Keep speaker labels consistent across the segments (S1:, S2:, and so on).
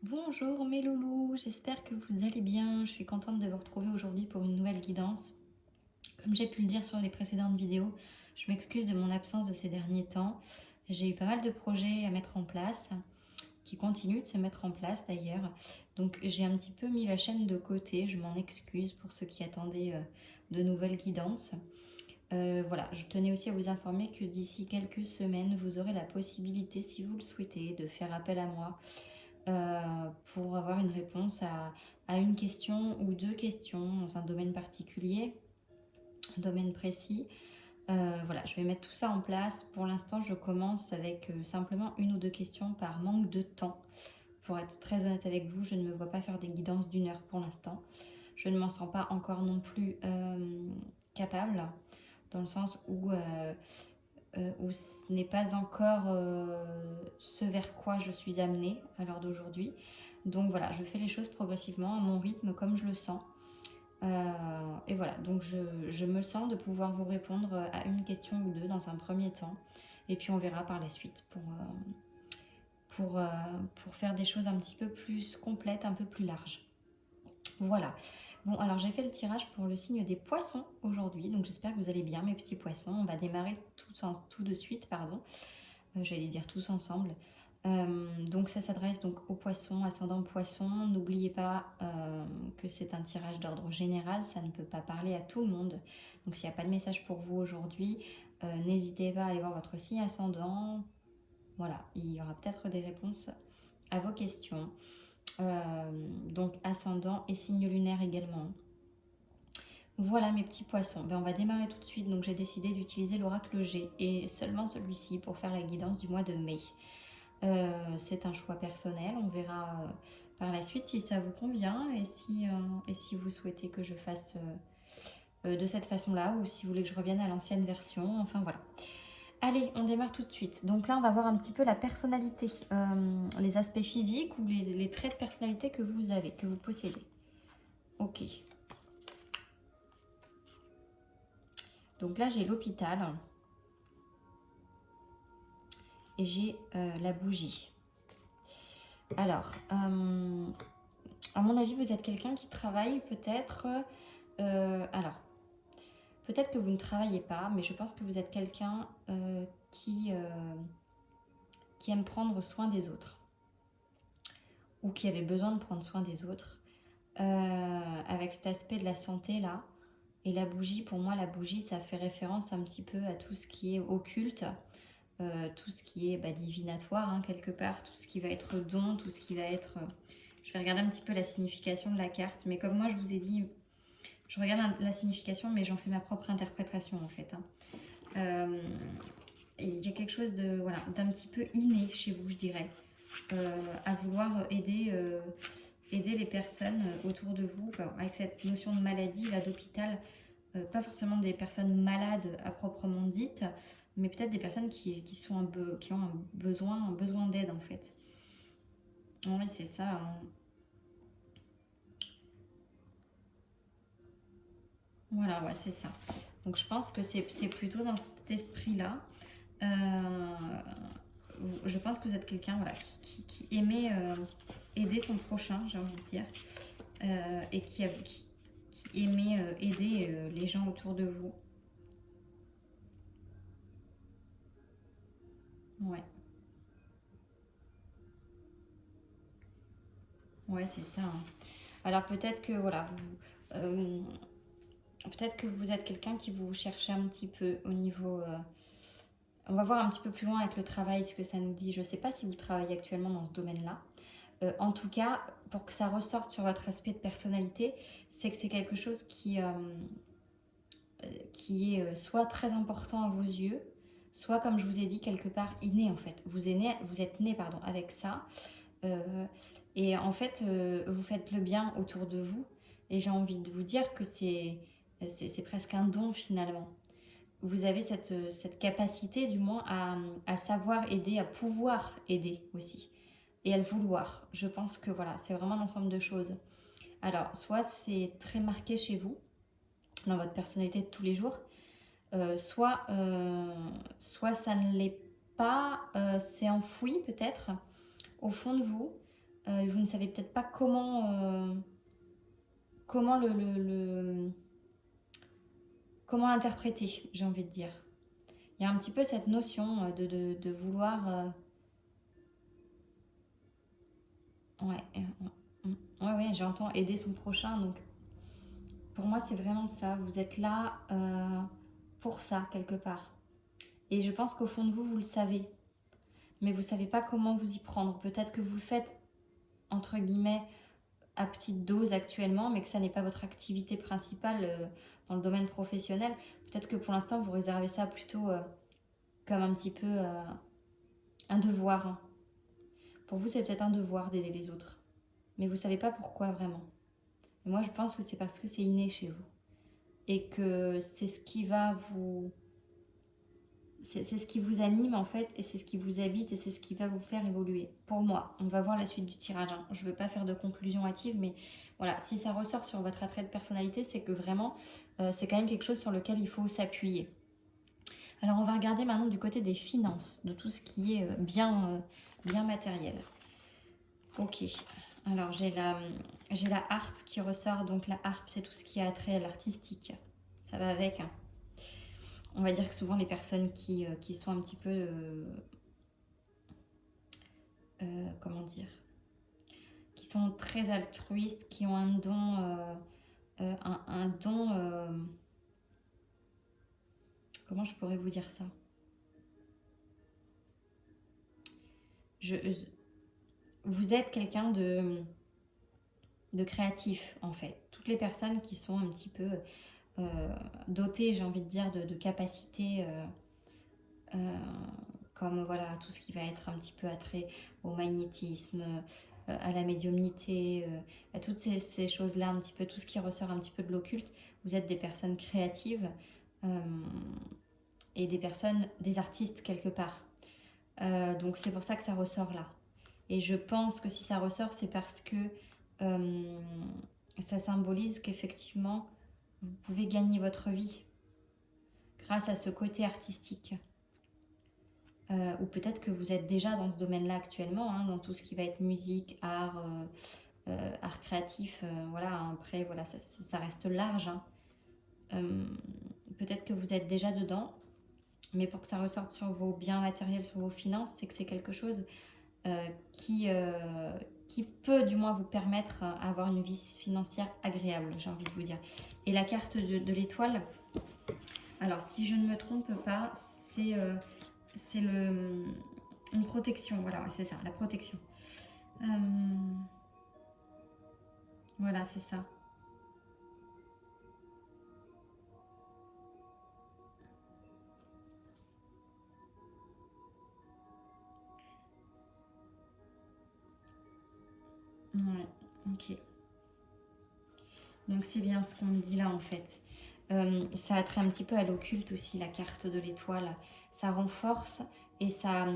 S1: Bonjour mes loulous, j'espère que vous allez bien. Je suis contente de vous retrouver aujourd'hui pour une nouvelle guidance. Comme j'ai pu le dire sur les précédentes vidéos, je m'excuse de mon absence de ces derniers temps. J'ai eu pas mal de projets à mettre en place, qui continuent de se mettre en place d'ailleurs. Donc j'ai un petit peu mis la chaîne de côté, je m'en excuse pour ceux qui attendaient de nouvelles guidances. Voilà, je tenais aussi à vous informer que d'ici quelques semaines, vous aurez la possibilité, si vous le souhaitez, de faire appel à moi pour avoir une réponse à une question ou deux questions dans un domaine particulier, un domaine précis. Voilà, je vais mettre tout ça en place. Pour l'instant, je commence avec simplement une ou deux questions par manque de temps. Pour être très honnête avec vous, je ne me vois pas faire des guidances d'une heure pour l'instant. Je ne m'en sens pas encore non plus capable, dans le sens où ce n'est pas encore ce vers quoi je suis amenée à l'heure d'aujourd'hui. Donc voilà, je fais les choses progressivement à mon rythme comme je le sens. Et voilà, donc je me sens de pouvoir vous répondre à une question ou deux dans un premier temps. Et puis on verra par la suite pour faire des choses un petit peu plus complètes, un peu plus larges. Voilà. Bon, alors j'ai fait le tirage pour le signe des poissons aujourd'hui, donc j'espère que vous allez bien mes petits poissons. On va démarrer tout de suite, pardon. J'allais dire tous ensemble. Donc ça s'adresse donc aux poissons, ascendant poisson. N'oubliez pas que c'est un tirage d'ordre général, ça ne peut pas parler à tout le monde. Donc s'il n'y a pas de message pour vous aujourd'hui, n'hésitez pas à aller voir votre signe ascendant. Voilà, il y aura peut-être des réponses à vos questions. Donc ascendant et signe lunaire également. Voilà mes petits poissons, on va démarrer tout de suite. Donc j'ai décidé d'utiliser l'oracle G et seulement celui-ci pour faire la guidance du mois de mai. C'est un choix personnel, on verra par la suite si ça vous convient et si vous souhaitez que je fasse de cette façon-là ou si vous voulez que je revienne à l'ancienne version, enfin voilà. Allez, on démarre tout de suite. Donc là, on va voir un petit peu la personnalité, les aspects physiques ou les traits de personnalité que vous avez, que vous possédez. Ok. Donc là, j'ai l'hôpital et j'ai la bougie. Alors, à mon avis, vous êtes quelqu'un qui travaille peut-être... alors, peut-être que vous ne travaillez pas, mais je pense que vous êtes quelqu'un qui aime prendre soin des autres ou qui avait besoin de prendre soin des autres. Avec cet aspect de la santé là. Et la bougie, pour moi, la bougie, ça fait référence un petit peu à tout ce qui est occulte, tout ce qui est divinatoire, hein, quelque part, tout ce qui va être don, tout ce qui va être... je vais regarder un petit peu la signification de la carte, mais comme moi, je vous ai dit, je regarde la signification, mais j'en fais ma propre interprétation, en fait. Hein. Il y a quelque chose de voilà, d'un petit peu inné chez vous, je dirais, à vouloir aider les personnes autour de vous, avec cette notion de maladie, là, d'hôpital, pas forcément des personnes malades à proprement dites, mais peut-être des personnes qui ont un besoin d'aide, en fait. Oui, c'est ça. Hein. Voilà, ouais, c'est ça. Donc je pense que c'est plutôt dans cet esprit-là. Euh, je pense que vous êtes quelqu'un voilà, qui aimait aider son prochain, j'ai envie de dire, et qui aimait aider les gens autour de vous. Ouais, ouais, c'est ça. Hein. Alors peut-être que voilà, peut-être que vous êtes quelqu'un qui vous cherchez un petit peu au niveau. On va voir un petit peu plus loin avec le travail, ce que ça nous dit. Je ne sais pas si vous travaillez actuellement dans ce domaine-là. En tout cas, pour que ça ressorte sur votre aspect de personnalité, c'est que c'est quelque chose qui est soit très important à vos yeux, soit comme je vous ai dit quelque part inné en fait. Vous êtes né pardon, avec ça. Euh, et en fait, vous faites le bien autour de vous. Et j'ai envie de vous dire que c'est presque un don finalement. Vous avez cette capacité du moins à savoir aider, à pouvoir aider aussi. Et à le vouloir. Je pense que voilà, c'est vraiment un ensemble de choses. Alors, soit c'est très marqué chez vous, dans votre personnalité de tous les jours, soit ça ne l'est pas, c'est enfoui peut-être au fond de vous, Vous ne savez peut-être pas comment l'interpréter, j'ai envie de dire. Il y a un petit peu cette notion de vouloir... ouais, ouais, j'entends aider son prochain. Donc, pour moi, c'est vraiment ça. Vous êtes là pour ça, quelque part. Et je pense qu'au fond de vous, vous le savez. Mais vous ne savez pas comment vous y prendre. Peut-être que vous le faites, entre guillemets, à petite dose actuellement, mais que ça n'est pas votre activité principale dans le domaine professionnel. Peut-être que pour l'instant, vous réservez ça plutôt comme un petit peu un devoir. Hein. Pour vous, c'est peut-être un devoir d'aider les autres. Mais vous ne savez pas pourquoi vraiment. Et moi, je pense que c'est parce que c'est inné chez vous. Et que c'est ce qui va vous... C'est ce qui vous anime en fait, et c'est ce qui vous habite, et c'est ce qui va vous faire évoluer. Pour moi, on va voir la suite du tirage. Hein. Je ne veux pas faire de conclusion hâtive, mais voilà, si ça ressort sur votre attrait de personnalité, c'est que vraiment, c'est quand même quelque chose sur lequel il faut s'appuyer. Alors, on va regarder maintenant du côté des finances, de tout ce qui est bien matériel. Ok, alors j'ai la harpe qui ressort. Donc la harpe, c'est tout ce qui a trait à l'artistique. Ça va avec. Hein. On va dire que souvent les personnes qui sont un petit peu... comment dire, qui sont très altruistes, qui ont un don... un don... comment je pourrais vous dire ça? Vous êtes quelqu'un de créatif, en fait. Toutes les personnes qui sont un petit peu dotées, j'ai envie de dire, de capacités... comme voilà, tout ce qui va être un petit peu attrait au magnétisme, à la médiumnité, à toutes ces choses-là, un petit peu tout ce qui ressort un petit peu de l'occulte. Vous êtes des personnes créatives et des artistes quelque part. Donc c'est pour ça que ça ressort là. Et je pense que si ça ressort, c'est parce que ça symbolise qu'effectivement, vous pouvez gagner votre vie grâce à ce côté artistique. Ou peut-être que vous êtes déjà dans ce domaine-là actuellement, hein, dans tout ce qui va être musique, art, art créatif. Voilà, après, voilà, ça reste large. Hein. Peut-être que vous êtes déjà dedans, mais pour que ça ressorte sur vos biens matériels, sur vos finances, c'est que c'est quelque chose qui peut du moins vous permettre d'avoir une vie financière agréable, j'ai envie de vous dire. Et la carte de l'étoile, alors si je ne me trompe pas, c'est une protection, voilà, c'est ça, la protection. Voilà, c'est ça. Ouais, ok. Donc c'est bien ce qu'on me dit là en fait. Ça a trait un petit peu à l'occulte aussi, la carte de l'étoile. Ça renforce et ça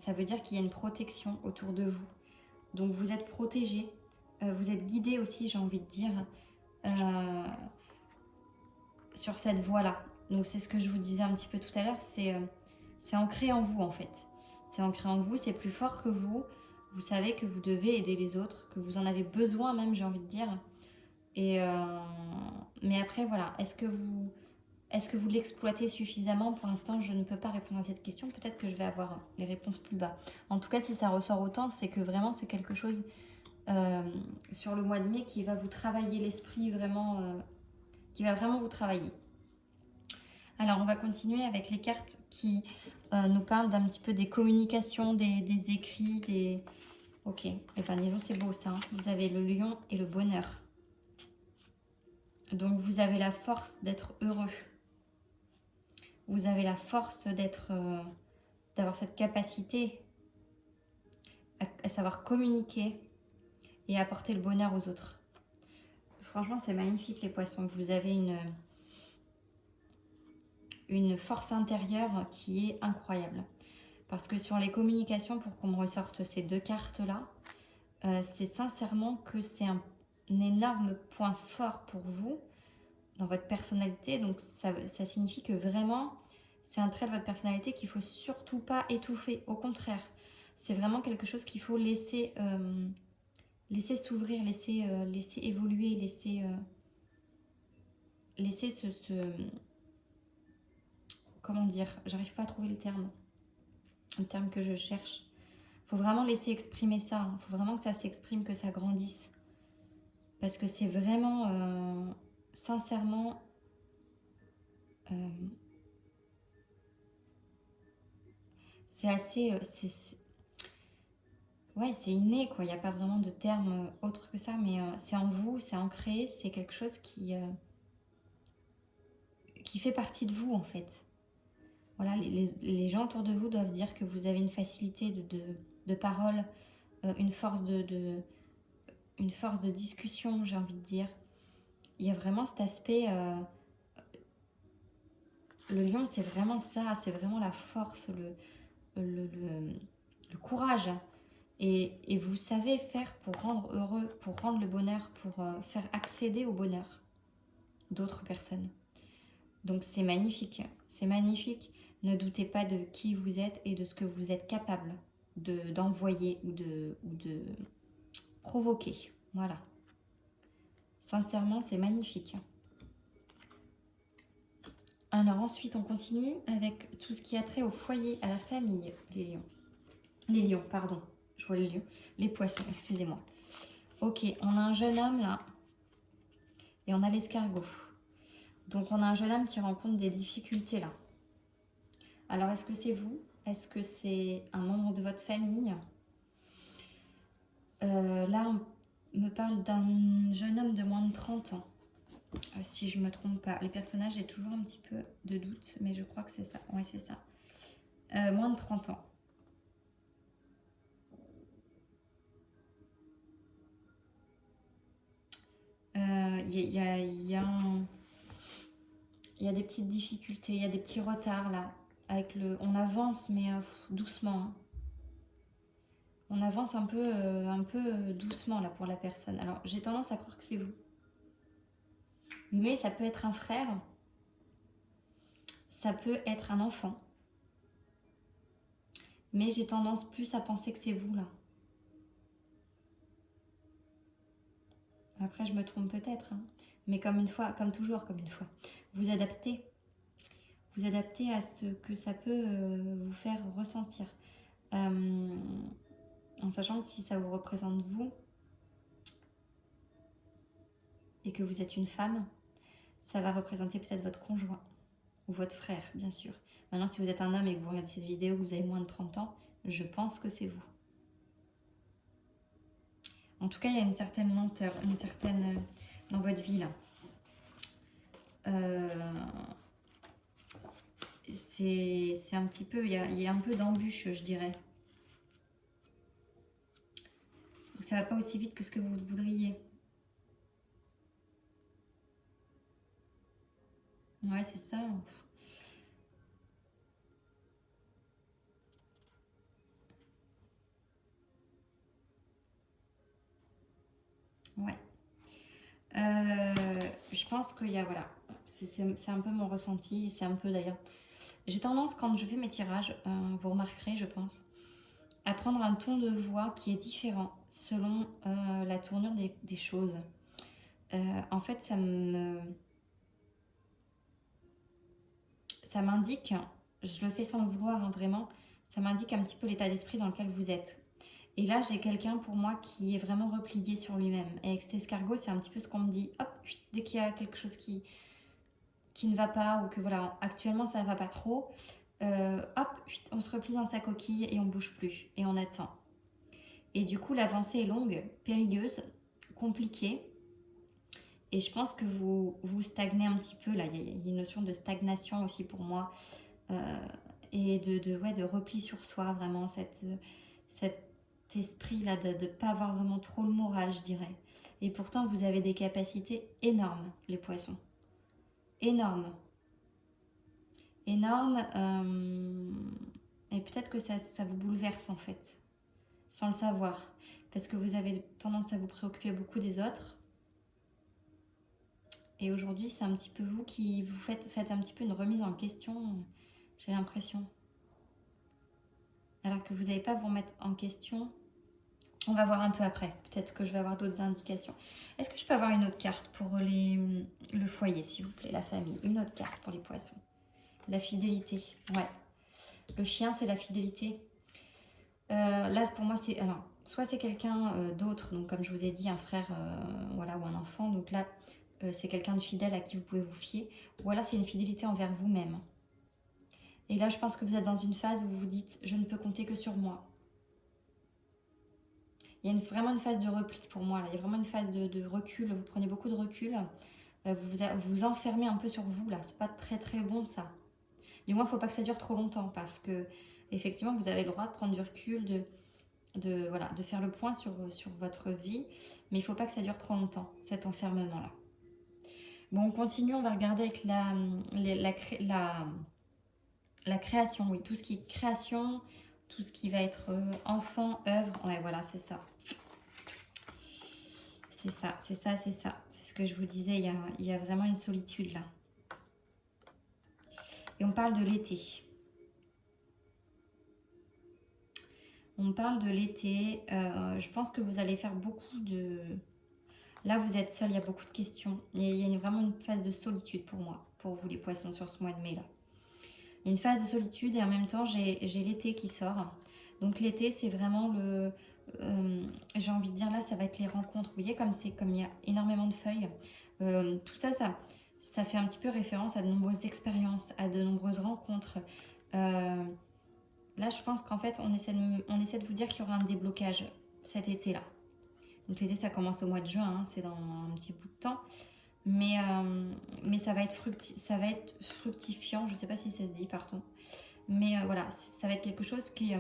S1: veut dire qu'il y a une protection autour de vous. Donc vous êtes protégé, vous êtes guidé aussi, j'ai envie de dire, sur cette voie-là. Donc c'est ce que je vous disais un petit peu tout à l'heure, c'est ancré en vous en fait. C'est ancré en vous, c'est plus fort que vous. Vous savez que vous devez aider les autres, que vous en avez besoin même, j'ai envie de dire. Et mais après, voilà, est-ce que vous l'exploitez suffisamment? Pour l'instant, je ne peux pas répondre à cette question. Peut-être que je vais avoir les réponses plus bas. En tout cas, si ça ressort autant, c'est que vraiment, c'est quelque chose sur le mois de mai qui va vous travailler l'esprit vraiment, qui va vraiment vous travailler. Alors, on va continuer avec les cartes qui nous parlent d'un petit peu des communications, des écrits, des... Ok, et ben disons, c'est beau ça. Hein. Vous avez le lion et le bonheur. Donc, vous avez la force d'être heureux. Vous avez la force d'avoir cette capacité à savoir communiquer et apporter le bonheur aux autres. Franchement, c'est magnifique les poissons. Vous avez une force intérieure qui est incroyable. Parce que sur les communications, pour qu'on me ressorte ces deux cartes-là, c'est sincèrement que c'est un énorme point fort pour vous dans votre personnalité. Donc ça signifie que vraiment, c'est un trait de votre personnalité qu'il ne faut surtout pas étouffer. Au contraire, C'est vraiment quelque chose qu'il faut laisser, laisser s'ouvrir, laisser évoluer, laisser comment dire, j'arrive pas à trouver le terme que je cherche. Faut vraiment laisser exprimer ça, hein. Faut vraiment que ça s'exprime, que ça grandisse. Parce que c'est vraiment, sincèrement, c'est assez, ouais, c'est inné, quoi. Il n'y a pas vraiment de terme autre que ça, mais c'est en vous, c'est ancré, c'est quelque chose qui fait partie de vous, en fait. Voilà, les gens autour de vous doivent dire que vous avez une facilité de parole, une force une force de discussion, j'ai envie de dire. Il y a vraiment cet aspect... le lion, c'est vraiment ça, c'est vraiment la force, le courage. Et vous savez faire pour rendre heureux, pour rendre le bonheur, pour faire accéder au bonheur d'autres personnes. Donc c'est magnifique, c'est magnifique. Ne doutez pas de qui vous êtes et de ce que vous êtes capable d'envoyer ou de provoquer. Voilà. Sincèrement, c'est magnifique. Alors ensuite, on continue avec tout ce qui a trait au foyer, à la famille, les lions. Les lions, pardon. Je vois les lions. Les poissons, excusez-moi. Ok, on a un jeune homme là. Et on a l'escargot. Donc on a un jeune homme qui rencontre des difficultés là. Alors est-ce que c'est vous? Est-ce que c'est un membre de votre famille? Là, on me parle d'un jeune homme de moins de 30 ans. Si je ne me trompe pas. Les personnages, j'ai toujours un petit peu de doute, mais je crois que c'est ça. Oui, c'est ça. Moins de 30 ans. Il y a des petites difficultés, il y a des petits retards là. On avance, mais doucement. Hein. On avance un peu doucement là pour la personne. Alors, j'ai tendance à croire que c'est vous. Mais ça peut être un frère. Ça peut être un enfant. Mais j'ai tendance plus à penser que c'est vous là. Après, je me trompe peut-être. Hein. Mais comme toujours, vous adaptez. Vous adaptez à ce que ça peut vous faire ressentir. En sachant que si ça vous représente vous, et que vous êtes une femme, ça va représenter peut-être votre conjoint, ou votre frère, bien sûr. Maintenant, si vous êtes un homme et que vous regardez cette vidéo, que vous avez moins de 30 ans, je pense que c'est vous. En tout cas, il y a une certaine lenteur, une certaine... dans votre vie, là. C'est un petit peu... Il y a un peu d'embûche, je dirais. Ça va pas aussi vite que ce que vous voudriez. Ouais, c'est ça. Ouais. Je pense qu'il y a... Voilà. C'est un peu mon ressenti. C'est un peu d'ailleurs... J'ai tendance, quand je fais mes tirages, vous remarquerez, je pense, à prendre un ton de voix qui est différent selon la tournure des choses. En fait, ça m'indique, je le fais sans le vouloir, hein, vraiment, ça m'indique un petit peu l'état d'esprit dans lequel vous êtes. Et là, j'ai quelqu'un pour moi qui est vraiment replié sur lui-même. Et avec cet escargot, c'est un petit peu ce qu'on me dit, hop, dès qu'il y a quelque chose qui ne va pas, ou que voilà, actuellement ça ne va pas trop, hop, on se replie dans sa coquille et on bouge plus, et on attend. Et du coup, l'avancée est longue, périlleuse, compliquée. Et je pense que vous stagnez un petit peu, là. Il y a une notion de stagnation aussi pour moi. Et de repli sur soi, vraiment. Cet esprit-là de ne pas avoir vraiment trop le moral, je dirais. Et pourtant, vous avez des capacités énormes, les poissons. Énormes. Énormes. Et peut-être que ça vous bouleverse, en fait. Sans le savoir. Parce que vous avez tendance à vous préoccuper beaucoup des autres. Et aujourd'hui, c'est un petit peu vous qui vous faites un petit peu une remise en question, j'ai l'impression. alors que vous n'allez pas vous remettre en question. On va voir un peu après. Peut-être que je vais avoir d'autres indications. Est-ce que je peux avoir une autre carte pour le foyer, s'il vous plaît, la famille? Une autre carte pour les poissons. La fidélité. Ouais. Le chien, c'est la fidélité. Là, pour moi, c'est... Alors, soit c'est quelqu'un d'autre, donc comme je vous ai dit, un frère voilà, ou un enfant. Donc là, c'est quelqu'un de fidèle à qui vous pouvez vous fier. Ou alors, c'est une fidélité envers vous-même. Et là, je pense que vous êtes dans une phase où vous vous dites « je ne peux compter que sur moi ». Il y a vraiment une phase de repli pour moi. Là. Il y a vraiment une phase de recul. Vous prenez beaucoup de recul. Vous vous enfermez un peu sur vous. Là, c'est pas très très bon ça. Du moins, il ne faut pas que ça dure trop longtemps parce que effectivement, vous avez le droit de prendre du recul, voilà, de faire le point sur votre vie. Mais il ne faut pas que ça dure trop longtemps, cet enfermement-là. Bon, on continue. On va regarder avec la création. Oui, tout ce qui est création, tout ce qui va être enfant, œuvre. Ouais, voilà, c'est ça. C'est ça, c'est ça, c'est ça. C'est ce que je vous disais, il y a vraiment une solitude là. Et on parle de l'été. On parle de l'été. Je pense que vous allez faire beaucoup de... Là, vous êtes seul, il y a beaucoup de questions. Il y a vraiment une phase de solitude pour moi, pour vous les poissons, sur ce mois de mai là. Il y a une phase de solitude et en même temps, j'ai l'été qui sort. Donc l'été, c'est vraiment le... j'ai envie de dire là, ça va être les rencontres. Vous voyez, comme il y a énormément de feuilles. Tout ça, ça fait un petit peu référence à de nombreuses expériences, à de nombreuses rencontres. Là, je pense qu'en fait, on essaie de vous dire qu'il y aura un déblocage cet été-là. Donc l'été, ça commence au mois de juin, hein, c'est dans un petit bout de temps. Mais ça va être fructifiant, je ne sais pas si ça se dit, pardon. Mais voilà, ça va être quelque chose qui...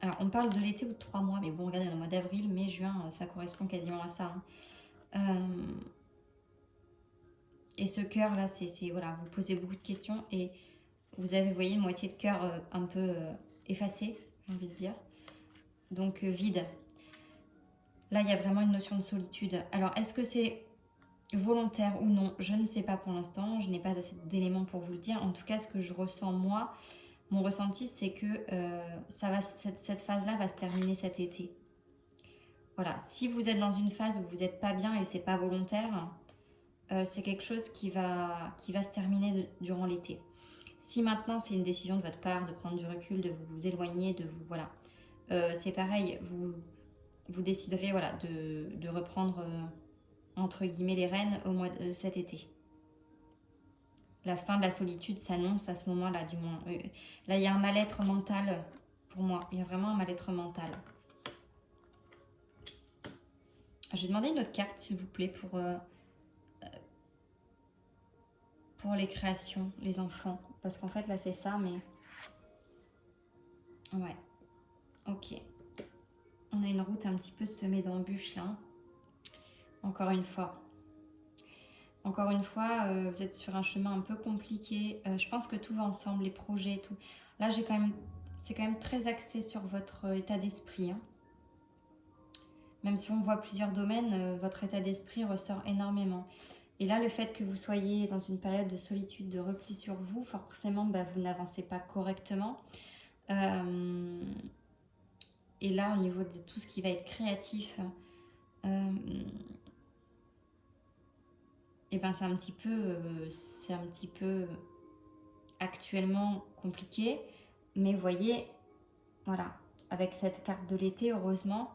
S1: Alors, on parle de l'été ou de 3 mois, mais bon, regardez, le mois d'avril, mai, juin, ça correspond quasiment à ça. Hein. Et ce cœur-là, c'est voilà, vous posez beaucoup de questions et vous avez, vous voyez, une moitié de cœur un peu effacée, j'ai envie de dire. Donc, vide. Là, il y a vraiment une notion de solitude. Alors, est-ce que c'est volontaire ou non? Je ne sais pas pour l'instant. Je n'ai pas assez d'éléments pour vous le dire. En tout cas, ce que je ressens, moi, mon ressenti, c'est que cette phase-là va se terminer cet été. Voilà. Si vous êtes dans une phase où vous n'êtes pas bien et c'est pas volontaire, c'est quelque chose qui va se terminer durant l'été. Si maintenant, c'est une décision de votre part de prendre du recul, de vous éloigner, de vous... Voilà. C'est pareil, vous déciderez voilà, de reprendre, entre guillemets, les rênes au mois de cet été. La fin de la solitude s'annonce à ce moment-là, du moins. Là, il y a un mal-être mental, pour moi. Il y a vraiment un mal-être mental. Je vais demander une autre carte, s'il vous plaît, pour les créations, les enfants. Parce qu'en fait, là, c'est ça, mais... Ouais. Ok. On a une route un petit peu semée d'embûches, là. Encore une fois. Encore une fois, vous êtes sur un chemin un peu compliqué. Je pense que tout va ensemble, les projets et tout. Là, c'est quand même très axé sur votre état d'esprit. Hein. Même si on voit plusieurs domaines, votre état d'esprit ressort énormément. Et là, le fait que vous soyez dans une période de solitude, de repli sur vous, forcément, vous n'avancez pas correctement. Et là, au niveau de tout ce qui va être créatif... et c'est un petit peu actuellement compliqué. Mais vous voyez, voilà, avec cette carte de l'été, heureusement,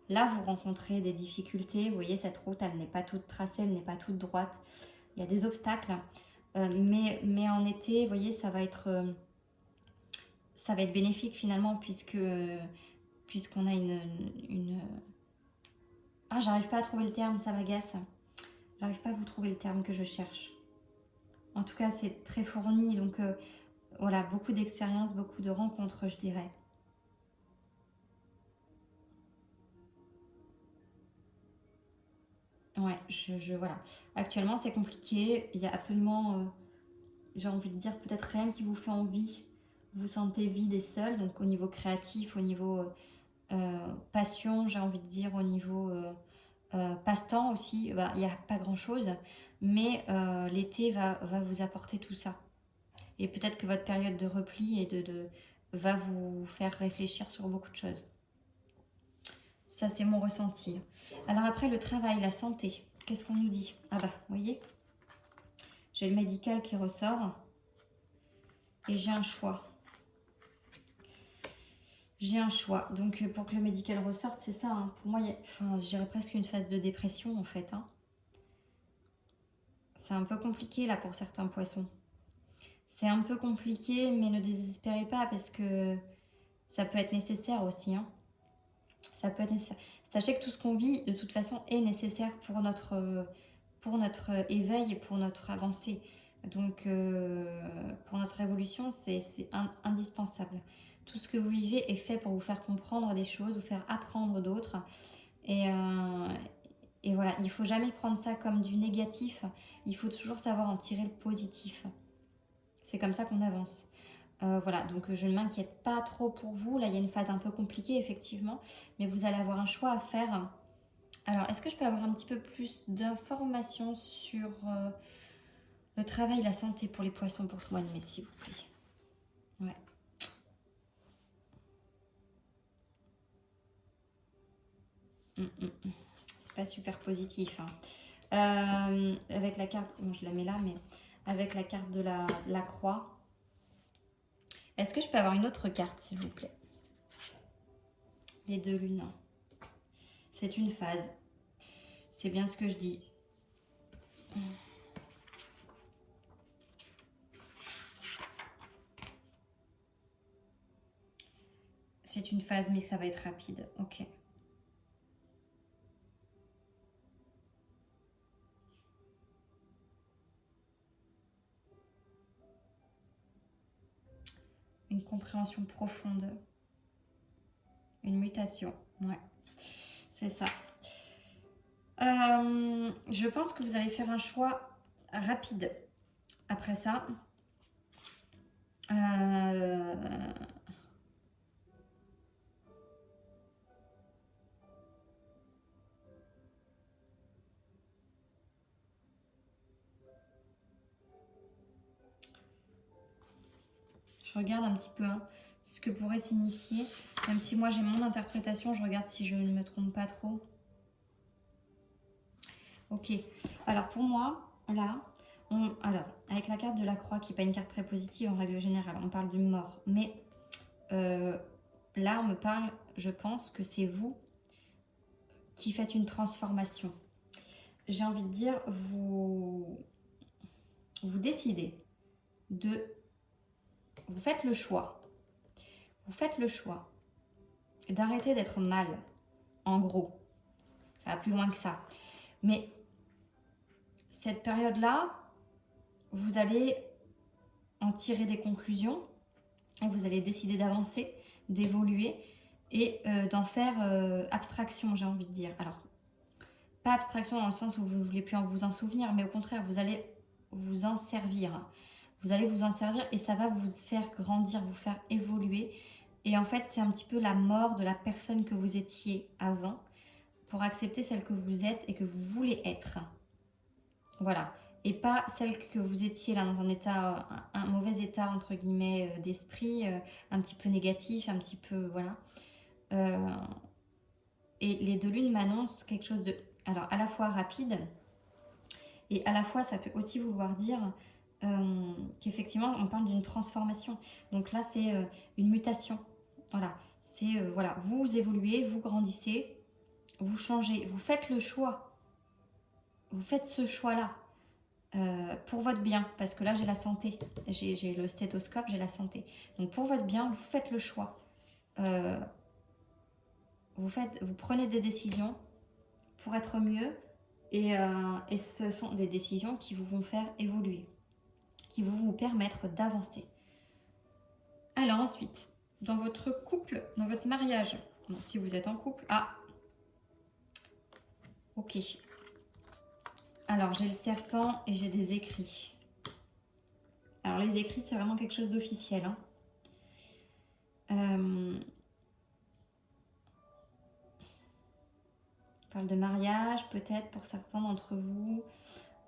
S1: là vous rencontrez des difficultés. Vous voyez, cette route, elle n'est pas toute tracée, elle n'est pas toute droite. Il y a des obstacles. Mais en été, vous voyez, ça va être bénéfique finalement, puisqu'on a une... Ah, j'arrive pas à trouver le terme, ça m'agace. J'arrive pas à vous trouver le terme que je cherche. En tout cas, c'est très fourni, donc voilà, beaucoup d'expériences, beaucoup de rencontres, je dirais. Ouais, voilà. Actuellement, c'est compliqué. Il y a absolument, j'ai envie de dire, peut-être rien qui vous fait envie. Vous vous sentez vide et seul, donc au niveau créatif, au niveau passion, j'ai envie de dire, au niveau... passe-temps aussi, il n'y a pas grand chose, mais l'été va vous apporter tout ça. Et peut-être que votre période de repli va vous faire réfléchir sur beaucoup de choses. Ça, c'est mon ressenti. Alors après, le travail, la santé, qu'est-ce qu'on nous dit? Ah bah, vous voyez, j'ai le médical qui ressort et j'ai un choix. J'ai un choix. Donc, pour que le médical ressorte, c'est ça. Hein. Pour moi, enfin, je dirais presque une phase de dépression, en fait. Hein. C'est un peu compliqué, là, pour certains poissons. C'est un peu compliqué, mais ne désespérez pas, parce que ça peut être nécessaire aussi. Hein. Ça peut être nécessaire. Sachez que tout ce qu'on vit, de toute façon, est nécessaire pour notre éveil et pour notre avancée. Donc, pour notre évolution, c'est indispensable. Tout ce que vous vivez est fait pour vous faire comprendre des choses, vous faire apprendre d'autres. Et voilà, il ne faut jamais prendre ça comme du négatif. Il faut toujours savoir en tirer le positif. C'est comme ça qu'on avance. Voilà, donc je ne m'inquiète pas trop pour vous. Là, il y a une phase un peu compliquée, effectivement. Mais vous allez avoir un choix à faire. Alors, est-ce que je peux avoir un petit peu plus d'informations sur le travail et la santé pour les poissons pour ce mois de mai, s'il vous plaît? Ouais. C'est pas super positif. Hein. Avec la carte, bon, je la mets là, mais avec la carte de la croix, est-ce que je peux avoir une autre carte, s'il vous plaît? Les deux lunes. C'est une phase. C'est bien ce que je dis. C'est une phase, mais ça va être rapide. Ok. Une compréhension profonde. Une mutation. Ouais. C'est ça. Je pense que vous allez faire un choix rapide après ça. Je regarde un petit peu hein, ce que pourrait signifier. Même si moi j'ai mon interprétation, je regarde si je ne me trompe pas trop. Ok. Alors pour moi, là, alors avec la carte de la croix, qui n'est pas une carte très positive en règle générale, on parle d'une mort. Mais là, on me parle, je pense que c'est vous qui faites une transformation. J'ai envie de dire, vous décidez de... Vous faites le choix. Vous faites le choix d'arrêter d'être mal, en gros. Ça va plus loin que ça. Mais cette période-là, vous allez en tirer des conclusions et vous allez décider d'avancer, d'évoluer et d'en faire abstraction, j'ai envie de dire. Alors, pas abstraction dans le sens où vous ne voulez plus vous en souvenir, mais au contraire, vous allez vous en servir. Vous allez vous en servir et ça va vous faire grandir, vous faire évoluer. Et en fait, c'est un petit peu la mort de la personne que vous étiez avant pour accepter celle que vous êtes et que vous voulez être. Voilà. Et pas celle que vous étiez là dans un état, un mauvais état entre guillemets d'esprit, un petit peu négatif, un petit peu, voilà. Et les deux lunes m'annoncent quelque chose de, alors à la fois rapide et à la fois ça peut aussi vouloir dire qu'effectivement on parle d'une transformation. Donc là c'est une mutation. Voilà. C'est voilà, vous évoluez, vous grandissez, vous changez, vous faites le choix. Vous faites ce choix-là. Pour votre bien, parce que là j'ai la santé, j'ai le stéthoscope, j'ai la santé. Donc pour votre bien, vous faites le choix. Vous prenez des décisions pour être mieux et ce sont des décisions qui vous vont faire évoluer, qui vont vous permettre d'avancer. Alors ensuite, dans votre couple, dans votre mariage, bon, si vous êtes en couple, ok. Alors, j'ai le serpent et j'ai des écrits. Alors, les écrits, c'est vraiment quelque chose d'officiel. Hein. On parle de mariage, peut-être, pour certains d'entre vous.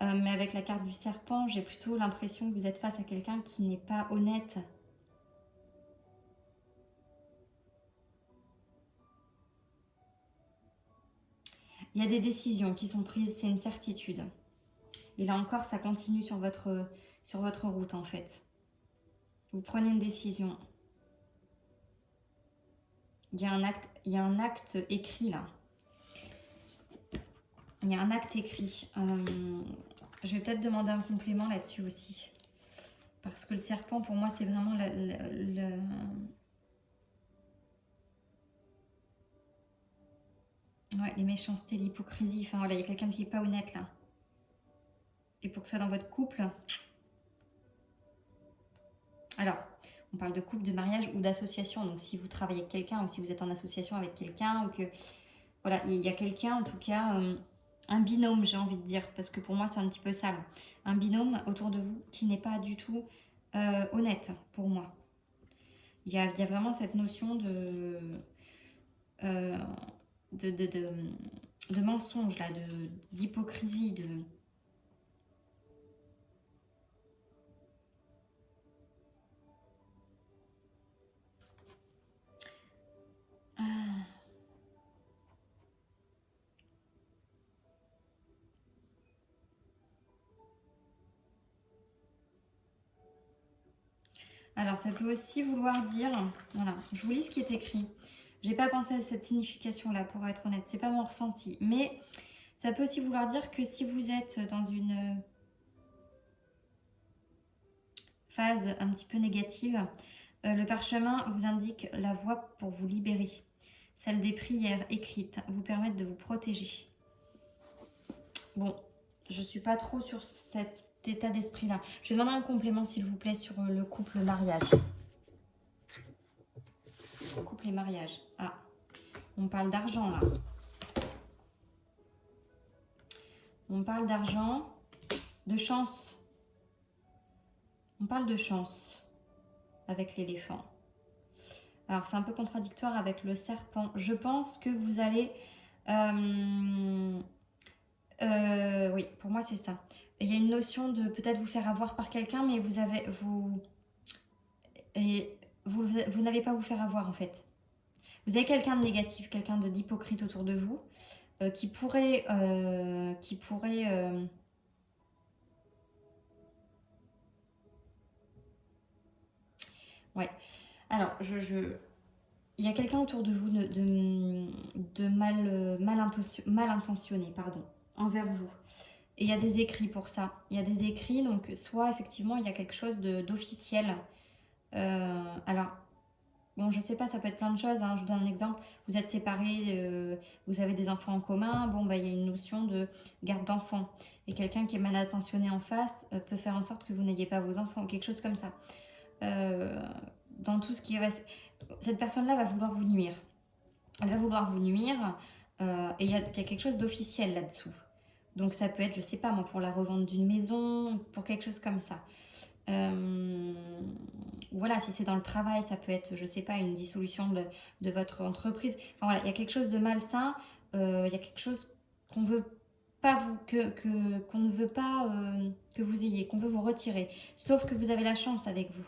S1: Mais avec la carte du serpent, j'ai plutôt l'impression que vous êtes face à quelqu'un qui n'est pas honnête. Il y a des décisions qui sont prises, c'est une certitude. Et là encore, ça continue sur votre route en fait. Vous prenez une décision. Il y a un acte écrit là. Il y a un acte écrit. Je vais peut-être demander un complément là-dessus aussi. Parce que le serpent, pour moi, c'est vraiment ouais, les méchancetés, l'hypocrisie. Enfin voilà, il y a quelqu'un qui n'est pas honnête là. Et pour que ce soit dans votre couple... Alors, on parle de couple, de mariage ou d'association. Donc si vous travaillez avec quelqu'un ou si vous êtes en association avec quelqu'un ou que... Voilà, il y a quelqu'un en tout cas... un binôme, j'ai envie de dire, parce que pour moi, c'est un petit peu ça. Là. Un binôme autour de vous qui n'est pas du tout honnête, pour moi. Il y a vraiment cette notion de mensonge, là, d'hypocrisie, Ah. Alors, ça peut aussi vouloir dire... Voilà, je vous lis ce qui est écrit. J'ai pas pensé à cette signification-là, pour être honnête. C'est pas mon ressenti. Mais ça peut aussi vouloir dire que si vous êtes dans une phase un petit peu négative, le parchemin vous indique la voie pour vous libérer. Celle des prières écrites vous permettent de vous protéger. Bon, je suis pas trop sur cet état d'esprit-là. Je vais demander un complément, s'il vous plaît, sur le couple mariage. Couple et mariage. Ah, on parle d'argent, là. On parle d'argent, de chance. On parle de chance avec l'éléphant. Alors, c'est un peu contradictoire avec le serpent. Je pense que vous allez... oui, pour moi, c'est ça. Il y a une notion de peut-être vous faire avoir par quelqu'un, mais vous n'allez pas vous faire avoir, en fait. Vous avez quelqu'un de négatif, quelqu'un d'hypocrite autour de vous, qui pourrait... Ouais. Alors, il y a quelqu'un autour de vous de mal intentionné, pardon, envers vous. Et il y a des écrits pour ça. Il y a des écrits, donc soit effectivement il y a quelque chose d'officiel. Alors, bon, je sais pas, ça peut être plein de choses. Hein. Je vous donne un exemple. Vous êtes séparés, vous avez des enfants en commun. Bon, bah, il y a une notion de garde d'enfants. Et quelqu'un qui est mal intentionné en face peut faire en sorte que vous n'ayez pas vos enfants, ou quelque chose comme ça. Dans tout ce qui reste, cette personne-là va vouloir vous nuire. Elle va vouloir vous nuire et il y a quelque chose d'officiel là-dessous. Donc ça peut être, je sais pas moi, pour la revente d'une maison, pour quelque chose comme ça. Voilà, si c'est dans le travail, ça peut être, je sais pas, une dissolution de votre entreprise. Enfin voilà, il y a quelque chose de malsain, il y a quelque chose qu'on veut pas qu'on ne veut pas que vous ayez, qu'on veut vous retirer. Sauf que vous avez la chance avec vous.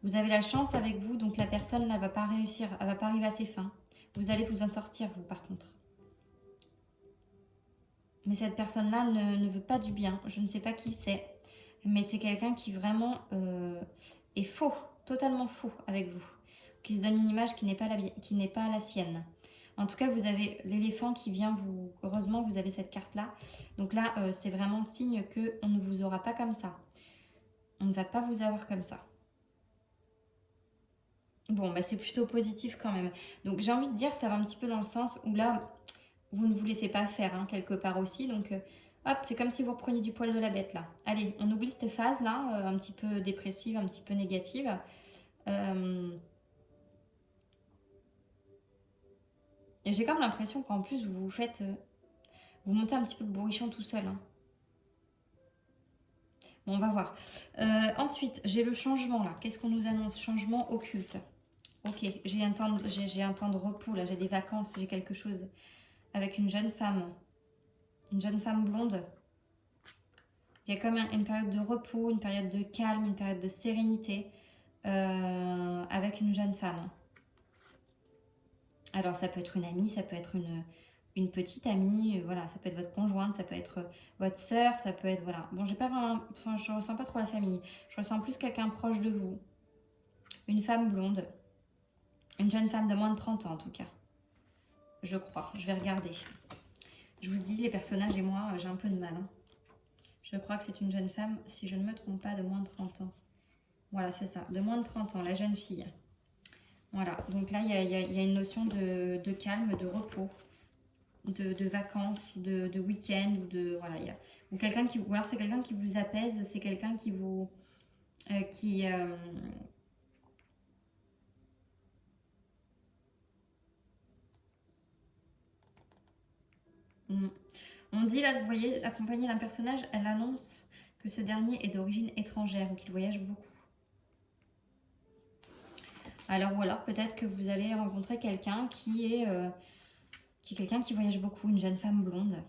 S1: Vous avez la chance avec vous, donc la personne ne va pas réussir, elle va pas arriver à ses fins. Vous allez vous en sortir, vous, par contre. Mais cette personne-là ne veut pas du bien. Je ne sais pas qui c'est. Mais c'est quelqu'un qui vraiment est faux, totalement faux avec vous. Qui se donne une image qui n'est pas la sienne. En tout cas, vous avez l'éléphant qui vient vous... Heureusement, vous avez cette carte-là. Donc là, c'est vraiment signe qu'on ne vous aura pas comme ça. On ne va pas vous avoir comme ça. Bon, bah c'est plutôt positif quand même. Donc j'ai envie de dire, ça va un petit peu dans le sens où là, vous ne vous laissez pas faire hein, quelque part aussi. Donc hop, c'est comme si vous repreniez du poil de la bête là. Allez, on oublie cette phase-là, un petit peu dépressive, un petit peu négative. Et j'ai comme l'impression qu'en plus, vous faites... vous montez un petit peu le bourrichon tout seul. Hein. Bon, on va voir. Ensuite, j'ai le changement là. Qu'est-ce qu'on nous annonce? Changement occulte. Ok, j'ai un temps de repos là, j'ai des vacances, j'ai quelque chose avec une jeune femme blonde. Il y a comme une période de repos, une période de calme, une période de sérénité avec une jeune femme. Alors ça peut être une amie, ça peut être une petite amie, voilà, ça peut être votre conjointe, ça peut être votre sœur, ça peut être, voilà. Bon, j'ai pas vraiment, enfin, je ressens pas trop la famille, je ressens plus quelqu'un proche de vous. Une femme blonde, une jeune femme de moins de 30 ans en tout cas. Je crois, je vais regarder. Je vous dis, les personnages et moi, j'ai un peu de mal. Hein. Je crois que c'est une jeune femme, si je ne me trompe pas, de moins de 30 ans. Voilà, c'est ça, de moins de 30 ans, la jeune fille. Voilà, donc là, il y a une notion de calme, de repos, de vacances, de week-end, ou de... Voilà, ou quelqu'un qui... Ou alors c'est quelqu'un qui vous apaise, c'est quelqu'un qui vous... On dit là, vous voyez, accompagné d'un personnage, elle annonce que ce dernier est d'origine étrangère ou qu'il voyage beaucoup. Alors, ou alors peut-être que vous allez rencontrer quelqu'un qui est quelqu'un qui voyage beaucoup, une jeune femme blonde.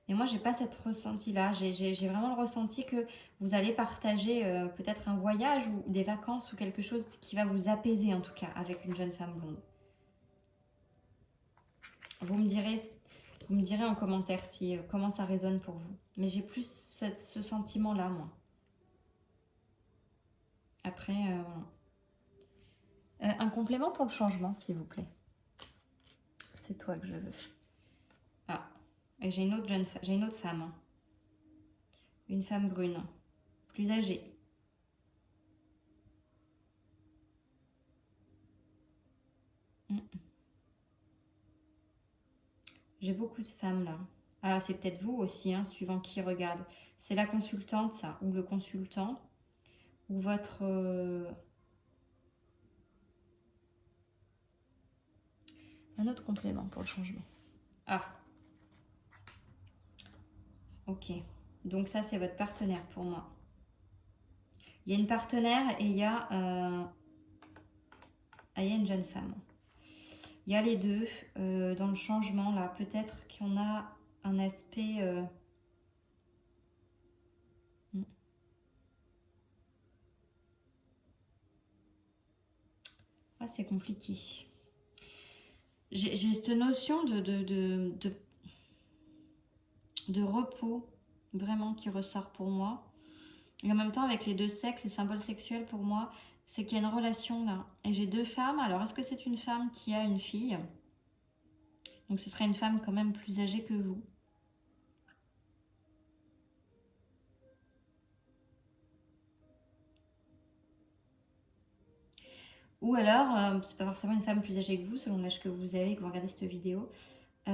S1: Mais moi, j'ai pas cette ressenti-là. J'ai vraiment le ressenti que vous allez partager peut-être un voyage ou des vacances ou quelque chose qui va vous apaiser en tout cas avec une jeune femme blonde. Vous me direz en commentaire si comment ça résonne pour vous. Mais j'ai plus ce sentiment-là, moi. Après, un complément pour le changement, s'il vous plaît. C'est toi que je veux. Ah, et j'ai une autre femme. Hein. Une femme brune, plus âgée. J'ai beaucoup de femmes là. Alors c'est peut-être vous aussi, hein, suivant qui regarde. C'est la consultante, ça, ou le consultant, ou votre... Un autre complément pour le changement. Ah, ok. Donc ça, c'est votre partenaire pour moi. Il y a une partenaire et il y a une jeune femme. Il y a les deux dans le changement là. Peut-être qu'on a un aspect... Ah, c'est compliqué. J'ai cette notion de repos vraiment qui ressort pour moi. Et en même temps, avec les deux sexes, les symboles sexuels pour moi, c'est qu'il y a une relation là. Et j'ai deux femmes. Alors, est-ce que c'est une femme qui a une fille? Donc, ce serait une femme quand même plus âgée que vous. Ou alors, c'est pas forcément une femme plus âgée que vous, selon l'âge que vous avez, que vous regardez cette vidéo. Je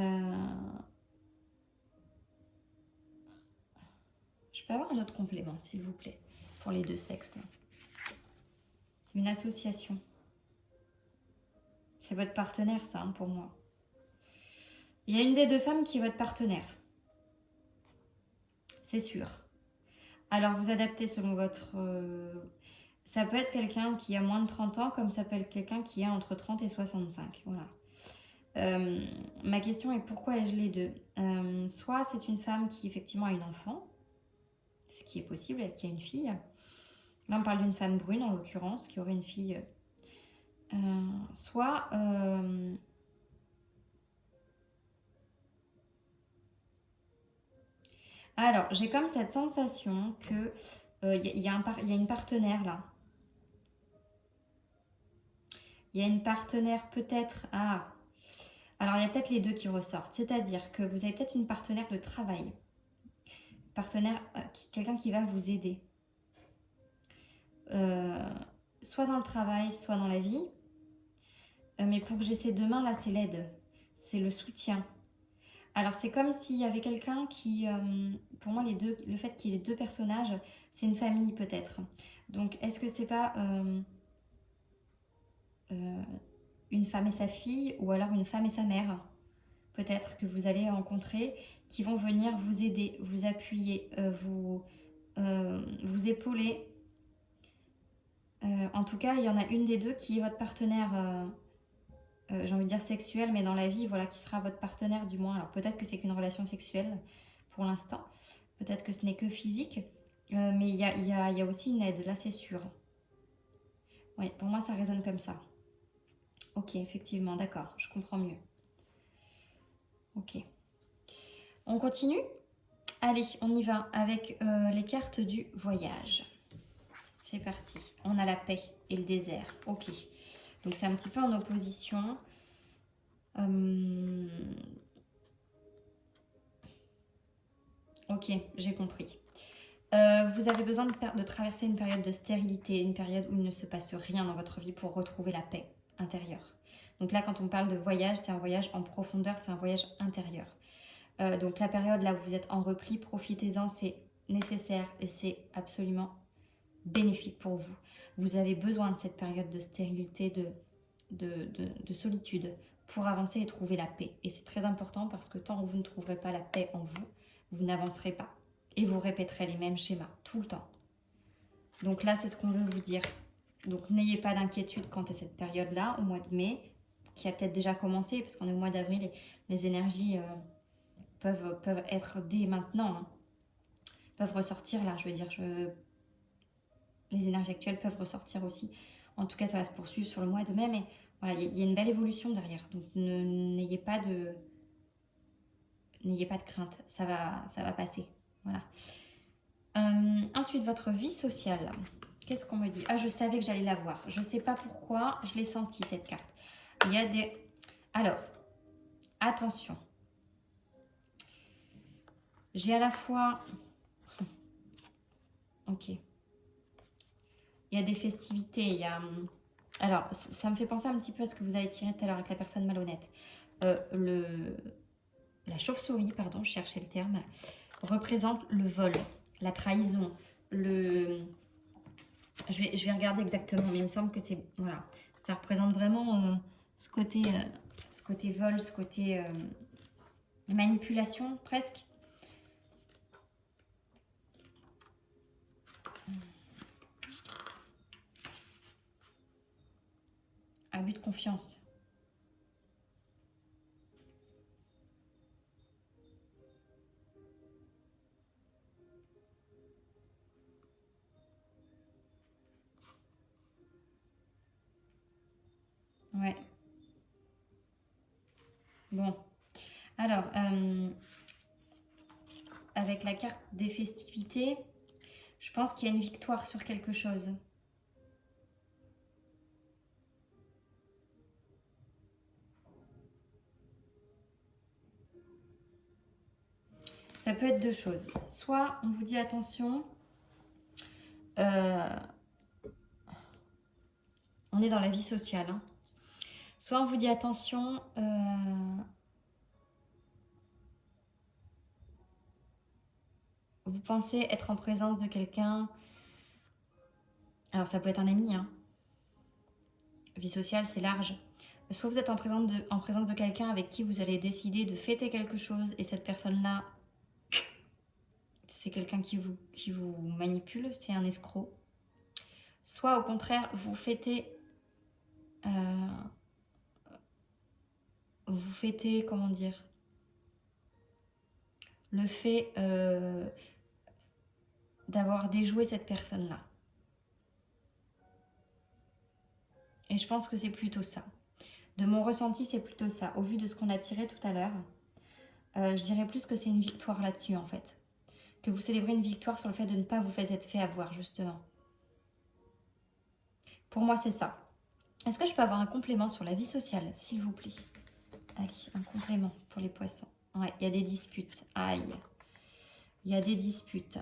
S1: peux avoir un autre complément, s'il vous plaît, pour les deux sexes là. Une association. C'est votre partenaire, ça, hein, pour moi. Il y a une des deux femmes qui est votre partenaire. C'est sûr. Alors, vous adaptez selon votre... Ça peut être quelqu'un qui a moins de 30 ans, comme ça peut être quelqu'un qui a entre 30 et 65. Voilà. Ma question est pourquoi ai-je les deux? Soit c'est une femme qui effectivement a une enfant, ce qui est possible, et qui a une fille. Là, on parle d'une femme brune, en l'occurrence, qui aurait une fille. Soit... Alors, j'ai comme cette sensation que il y a une partenaire là. Il y a une partenaire peut-être... Ah, alors il y a peut-être les deux qui ressortent. C'est-à-dire que vous avez peut-être une partenaire de travail. Partenaire, quelqu'un qui va vous aider. Soit dans le travail, soit dans la vie. Mais pour que j'ai ces deux mains là, c'est l'aide. C'est le soutien. Alors c'est comme s'il y avait quelqu'un qui... pour moi, le fait qu'il y ait les deux personnages, c'est une famille peut-être. Donc est-ce que c'est pas... une femme et sa fille, ou alors une femme et sa mère, peut-être que vous allez rencontrer, qui vont venir vous aider, vous appuyer, vous épauler. En tout cas, il y en a une des deux qui est votre partenaire, j'ai envie de dire sexuel, mais dans la vie, voilà, qui sera votre partenaire du moins. Alors peut-être que c'est qu'une relation sexuelle pour l'instant. Peut-être que ce n'est que physique, mais il y a aussi une aide, là c'est sûr. Oui, pour moi ça résonne comme ça. Ok, effectivement, d'accord, je comprends mieux. Ok. On continue? Allez, on y va avec les cartes du voyage. C'est parti. On a la paix et le désert. Ok. Donc c'est un petit peu en opposition. Ok, j'ai compris. Vous avez besoin de traverser une période de stérilité, une période où il ne se passe rien dans votre vie pour retrouver la paix intérieure. Donc là, quand on parle de voyage, c'est un voyage en profondeur, c'est un voyage intérieur. Donc la période là où vous êtes en repli, profitez-en, c'est nécessaire et c'est absolument bénéfique pour vous. Vous avez besoin de cette période de stérilité, de solitude pour avancer et trouver la paix. Et c'est très important parce que tant que vous ne trouverez pas la paix en vous, vous n'avancerez pas. Et vous répéterez les mêmes schémas tout le temps. Donc là, c'est ce qu'on veut vous dire. Donc n'ayez pas d'inquiétude quant à cette période-là, au mois de mai, qui a peut-être déjà commencé, parce qu'on est au mois d'avril et les énergies peuvent être dès maintenant, hein, peuvent ressortir là, je veux dire, les énergies actuelles peuvent ressortir aussi. En tout cas, ça va se poursuivre sur le mois de mai, mais voilà, il y a une belle évolution derrière. Donc n'ayez pas de crainte, ça va passer. Voilà. Ensuite, votre vie sociale. Qu'est-ce qu'on me dit? Ah, je savais que j'allais la voir. Je ne sais pas pourquoi, je l'ai senti cette carte. Il y a des... Alors, attention. J'ai à la fois... Ok. Il y a des festivités, il y a... Alors, ça me fait penser un petit peu à ce que vous avez tiré tout à l'heure avec la personne malhonnête. La chauve-souris, pardon, je cherchais le terme, représente le vol, la trahison, le... Je vais regarder exactement, mais il me semble que c'est... Voilà, ça représente vraiment ce côté vol, ce côté manipulation, presque. Abus de confiance. Ouais. Bon. Alors, avec la carte des festivités, je pense qu'il y a une victoire sur quelque chose. Ça peut être deux choses. Soit on vous dit attention, on est dans la vie sociale, hein. Soit on vous dit attention, vous pensez être en présence de quelqu'un, alors ça peut être un ami, hein. Vie sociale c'est large. Soit vous êtes en présence de quelqu'un avec qui vous allez décider de fêter quelque chose et cette personne-là, c'est quelqu'un qui vous manipule, c'est un escroc. Soit au contraire, vous fêtez, comment dire, le fait d'avoir déjoué cette personne-là. Et je pense que c'est plutôt ça. De mon ressenti, c'est plutôt ça. Au vu de ce qu'on a tiré tout à l'heure, je dirais plus que c'est une victoire là-dessus, en fait. Que vous célébrez une victoire sur le fait de ne pas vous faire être fait avoir, justement. Pour moi, c'est ça. Est-ce que je peux avoir un complément sur la vie sociale, s'il vous plaît? Allez, un complément pour les poissons. Ouais, il y a des disputes. Aïe. Il y a des disputes.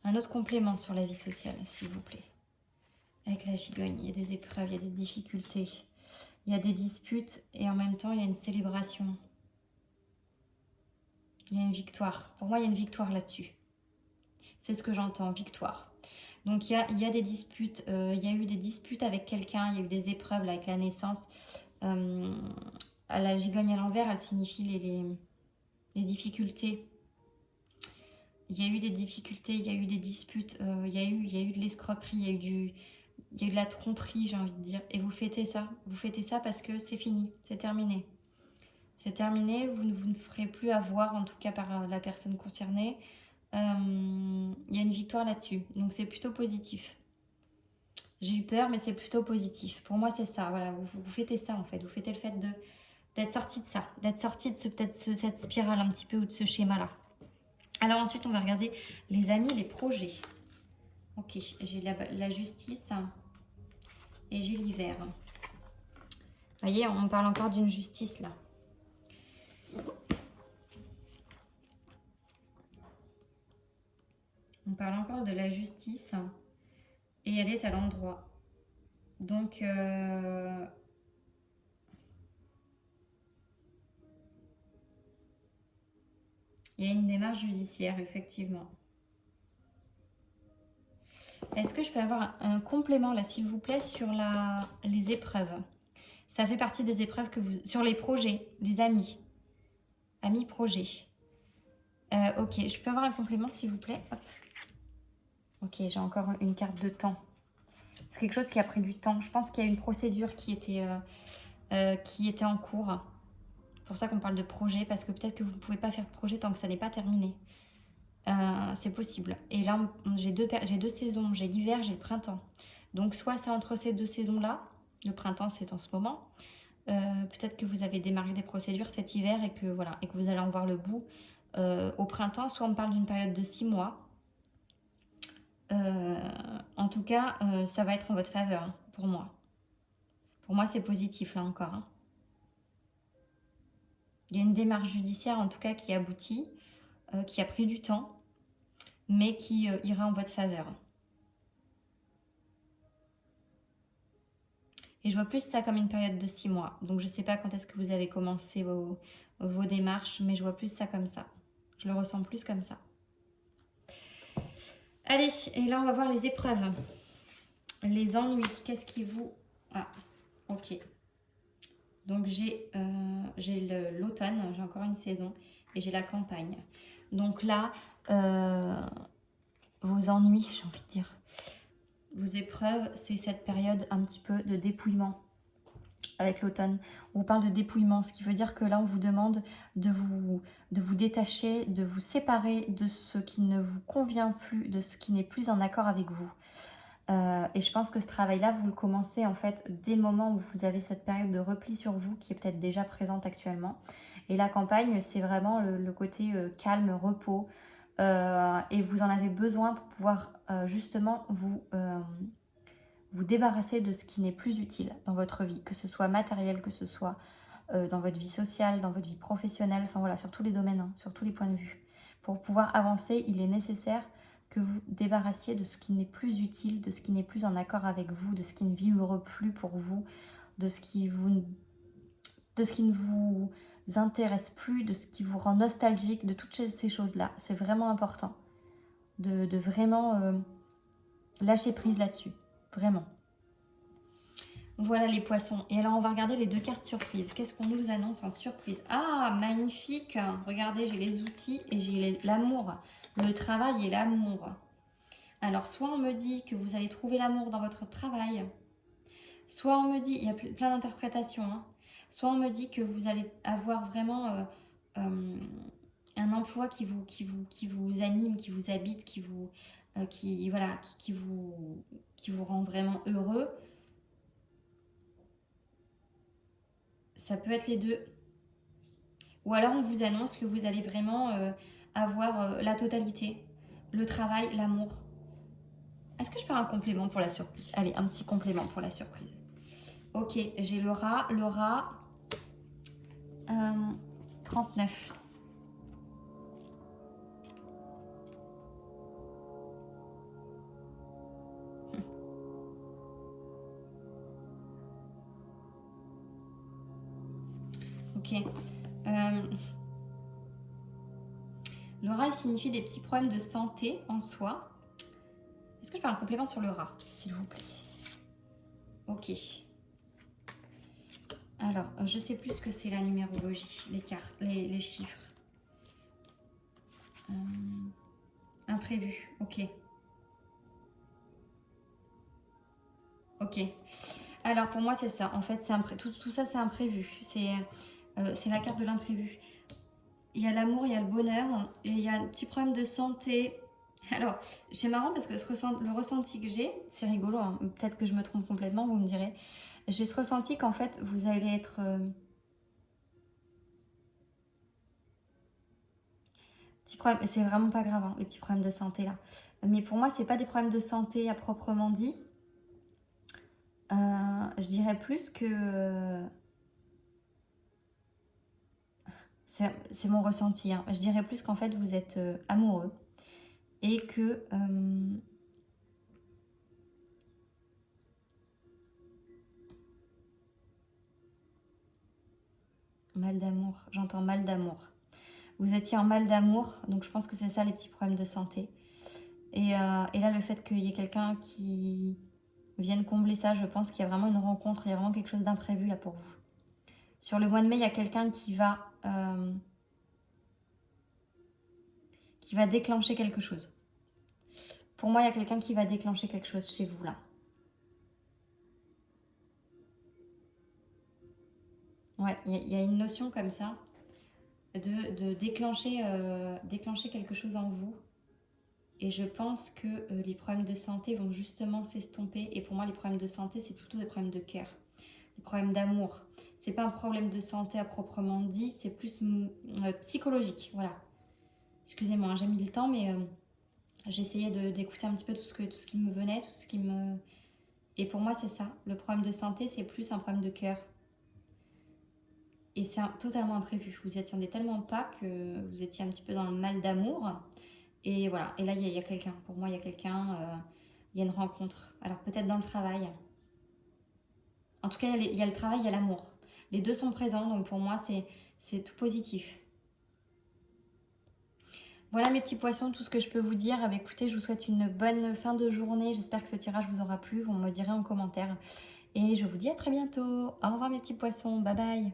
S1: Un autre complément sur la vie sociale, s'il vous plaît. Avec la gigogne, il y a des épreuves, il y a des difficultés. Il y a des disputes et en même temps, il y a une célébration. Il y a une victoire. Pour moi, il y a une victoire là-dessus. C'est ce que j'entends, victoire. Donc, il y a des disputes. Il y a eu des disputes avec quelqu'un. Il y a eu des épreuves là, avec la naissance. La gigogne à l'envers, elle signifie les difficultés. Il y a eu des difficultés, il y a eu des disputes, il y a eu de l'escroquerie, il y a eu de la tromperie, j'ai envie de dire. Et vous fêtez ça parce que c'est fini, c'est terminé. C'est terminé, vous ne ferez plus avoir, en tout cas par la personne concernée. Il y a une victoire là-dessus, donc c'est plutôt positif. J'ai eu peur, mais c'est plutôt positif. Pour moi, c'est ça, voilà, vous fêtez ça en fait. Vous fêtez le fait d'être sorti de ça, d'être sorti de peut-être cette spirale un petit peu ou de ce schéma-là. Alors ensuite, on va regarder les amis, les projets. Ok, j'ai la justice et j'ai l'hiver. Vous voyez, on parle encore d'une justice là. On parle encore de la justice et elle est à l'endroit. Donc, il y a une démarche judiciaire, effectivement. Est-ce que je peux avoir un complément là, s'il vous plaît, sur les épreuves? Ça fait partie des épreuves que vous... Sur les projets, les amis. Amis projets. Ok, je peux avoir un complément, s'il vous plaît? Hop. Ok, j'ai encore une carte de temps. C'est quelque chose qui a pris du temps. Je pense qu'il y a une procédure qui était en cours. C'est pour ça qu'on parle de projet, parce que peut-être que vous ne pouvez pas faire de projet tant que ça n'est pas terminé. C'est possible. Et là, j'ai deux saisons. J'ai l'hiver, j'ai le printemps. Donc, soit c'est entre ces deux saisons-là. Le printemps, c'est en ce moment. Peut-être que vous avez démarré des procédures cet hiver et que, voilà, et que vous allez en voir le bout au printemps. Soit on parle d'une période de 6 mois. En tout cas, ça va être en votre faveur, hein, pour moi. Pour moi, c'est positif, là encore. Hein. Il y a une démarche judiciaire, en tout cas, qui aboutit, qui a pris du temps, mais qui ira en votre faveur. Et je vois plus ça comme une période de 6 mois. Donc, je ne sais pas quand est-ce que vous avez commencé vos démarches, mais je vois plus ça comme ça. Je le ressens plus comme ça. Allez, et là, on va voir les épreuves. Les ennuis, qu'est-ce qui vous... Ah, ok. Donc, j'ai l'automne, j'ai encore une saison, et j'ai la campagne. Donc là, vos ennuis, j'ai envie de dire, vos épreuves, c'est cette période un petit peu de dépouillement avec l'automne. On vous parle de dépouillement, ce qui veut dire que là, on vous demande de vous détacher, de vous séparer de ce qui ne vous convient plus, de ce qui n'est plus en accord avec vous. Et je pense que ce travail-là, vous le commencez en fait dès le moment où vous avez cette période de repli sur vous qui est peut-être déjà présente actuellement. Et la campagne, c'est vraiment le côté calme, repos. Et vous en avez besoin pour pouvoir justement vous débarrasser de ce qui n'est plus utile dans votre vie, que ce soit matériel, que ce soit dans votre vie sociale, dans votre vie professionnelle, enfin voilà, sur tous les domaines, hein, sur tous les points de vue. Pour pouvoir avancer, il est nécessaire que vous débarrassiez de ce qui n'est plus utile, de ce qui n'est plus en accord avec vous, de ce qui ne vibre plus pour vous, de ce qui ne vous intéresse plus, de ce qui vous rend nostalgique, de toutes ces choses-là. C'est vraiment important de vraiment lâcher prise là-dessus, vraiment. Voilà les poissons. Et alors, on va regarder les deux cartes surprises. Qu'est-ce qu'on nous annonce en surprise? Ah, magnifique! Regardez, j'ai les outils et j'ai l'amour. Le travail et l'amour. Alors, soit on me dit que vous allez trouver l'amour dans votre travail, soit on me dit, il y a plein d'interprétations, hein, soit on me dit que vous allez avoir vraiment un emploi qui vous anime, qui vous habite, qui vous rend vraiment heureux. Ça peut être les deux. Ou alors on vous annonce que vous allez vraiment avoir la totalité, le travail, l'amour. Est-ce que je peux avoir un complément pour la surprise? Allez, un petit complément pour la surprise. Ok, j'ai le rat. Le rat, 39. Ok. Le rat, il signifie des petits problèmes de santé en soi. Est-ce que je peux avoir un complément sur le rat, s'il vous plaît? Ok. Alors, je sais plus ce que c'est la numérologie, les cartes, les chiffres. Imprévu, ok. Ok. Alors pour moi c'est ça. En fait, tout ça c'est imprévu. C'est la carte de l'imprévu. Il y a l'amour, il y a le bonheur et il y a un petit problème de santé. Alors, c'est marrant parce que le ressenti que j'ai, c'est rigolo, hein, peut-être que je me trompe complètement, vous me direz. J'ai ce ressenti qu'en fait, vous allez être... petit problème, c'est vraiment pas grave, hein, les petits problèmes de santé là. Mais pour moi, c'est pas des problèmes de santé à proprement dit. Je dirais plus que... c'est mon ressenti, hein. Je dirais plus qu'en fait, vous êtes amoureux et que... mal d'amour, j'entends mal d'amour. Vous étiez en mal d'amour, donc je pense que c'est ça les petits problèmes de santé. Et là, le fait qu'il y ait quelqu'un qui vienne combler ça, je pense qu'il y a vraiment une rencontre, il y a vraiment quelque chose d'imprévu là pour vous. Sur le mois de mai, il y a quelqu'un qui va déclencher quelque chose. Pour moi, il y a quelqu'un qui va déclencher quelque chose chez vous là. Ouais, il y a une notion comme ça de déclencher quelque chose en vous. Et je pense que les problèmes de santé vont justement s'estomper. Et pour moi, les problèmes de santé, c'est plutôt des problèmes de cœur, des problèmes d'amour. C'est pas un problème de santé à proprement dit, c'est plus psychologique. Voilà. Excusez-moi, hein, j'ai mis le temps, mais j'essayais d'écouter un petit peu tout ce qui me venait, tout ce qui me... Et pour moi, c'est ça. Le problème de santé, c'est plus un problème de cœur. Et c'est totalement imprévu. Vous y attendiez tellement pas que vous étiez un petit peu dans le mal d'amour. Et voilà, et là il y a quelqu'un, pour moi il y a quelqu'un, il y a une rencontre. Alors peut-être dans le travail. En tout cas il y a le travail, il y a l'amour. Les deux sont présents, donc pour moi c'est tout positif. Voilà mes petits poissons, tout ce que je peux vous dire. Écoutez, je vous souhaite une bonne fin de journée. J'espère que ce tirage vous aura plu, vous me direz en commentaire. Et je vous dis à très bientôt. Au revoir mes petits poissons, bye bye.